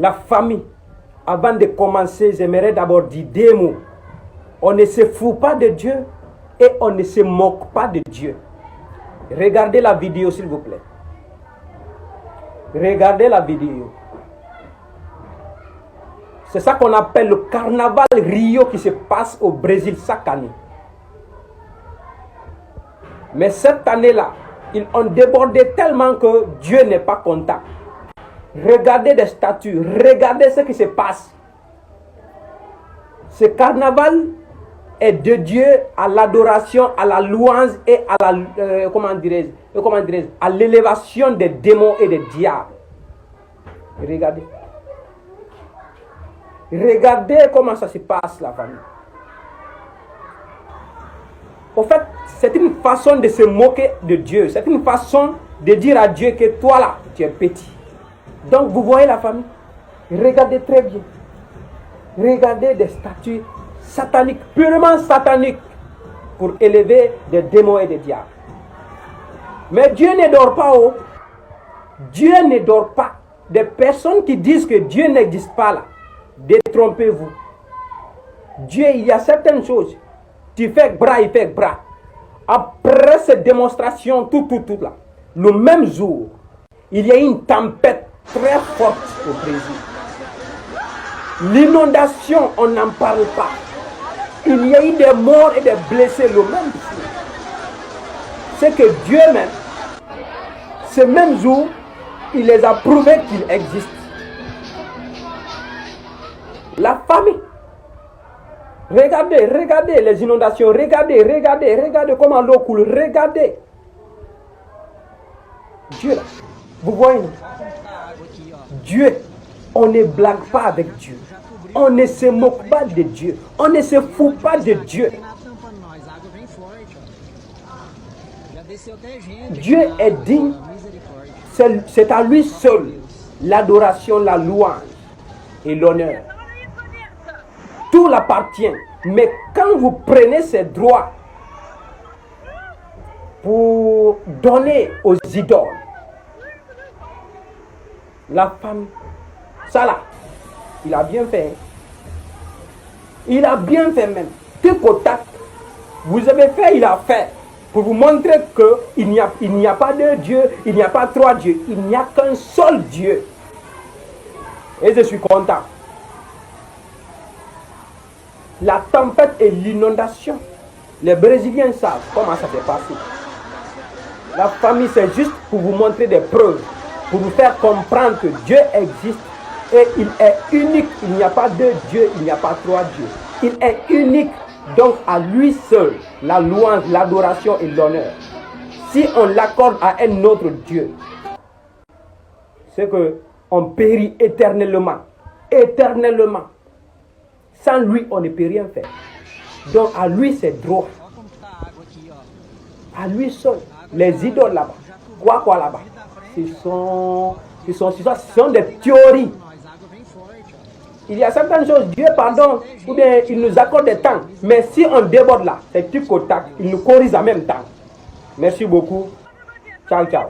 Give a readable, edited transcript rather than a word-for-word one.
La famille, avant de commencer, j'aimerais d'abord dire deux mots. On ne se fout pas de Dieu et on ne se moque pas de Dieu. Regardez la vidéo, s'il vous plaît. Regardez la vidéo. C'est ça qu'on appelle le carnaval Rio qui se passe au Brésil chaque année. Mais cette année-là, ils ont débordé tellement que Dieu n'est pas content. Regardez des statues, regardez ce qui se passe. Ce carnaval est de Dieu à l'adoration, à la louange et à la à l'élévation des démons et des diables. Regardez. Regardez comment ça se passe, la famille. Au fait, c'est une façon de se moquer de Dieu. C'est une façon de dire à Dieu que toi là, tu es petit. Donc vous voyez la famille. Regardez très bien. Regardez des statues sataniques, purement sataniques, pour élever des démons et des diables. Mais Dieu ne dort pas. Oh. Dieu ne dort pas. Des personnes qui disent que Dieu n'existe pas là, détrompez-vous. Dieu, il y a certaines choses. Tu fais bras, il fait bras. Après cette démonstration, tout là, le même jour, il y a une tempête très forte au Brésil. L'inondation, on n'en parle pas. Il y a eu des morts et des blessés le même jour. C'est que Dieu même, ce même jour, il les a prouvés qu'il existe. La famille. Regardez les inondations. Regardez comment l'eau coule. Regardez. Dieu là. Vous voyez? Dieu. On ne blague pas avec Dieu. On ne se moque pas de Dieu. On ne se fout pas de Dieu. Dieu est digne. C'est à lui seul l'adoration, la louange et l'honneur. Tout l'appartient. Mais quand vous prenez ces droits pour donner aux idoles, la femme, ça là, il a bien fait. Il a bien fait même. Tic au tac. Vous avez fait, il a fait. Pour vous montrer qu'il n'y a pas deux dieux, il n'y a pas trois dieux, il n'y a qu'un seul Dieu. Et je suis content. La tempête et l'inondation, les Brésiliens savent comment ça s'est passé. La famille, c'est juste pour vous montrer des preuves, pour vous faire comprendre que Dieu existe et il est unique. Il n'y a pas deux dieux, il n'y a pas trois dieux. Il est unique. Donc à lui seul, la louange, l'adoration et l'honneur. Si on l'accorde à un autre Dieu, c'est qu'on périt éternellement. Éternellement. Sans lui, on ne peut rien faire. Donc à lui, c'est droit. À lui seul. Les idoles là-bas. Quoi là-bas. Ce sont des théories. Il y a certaines choses, Dieu pardonne, ou bien il nous accorde des temps. Mais si on déborde là, c'est tic au tac, il nous corrige en même temps. Merci beaucoup. Ciao, ciao.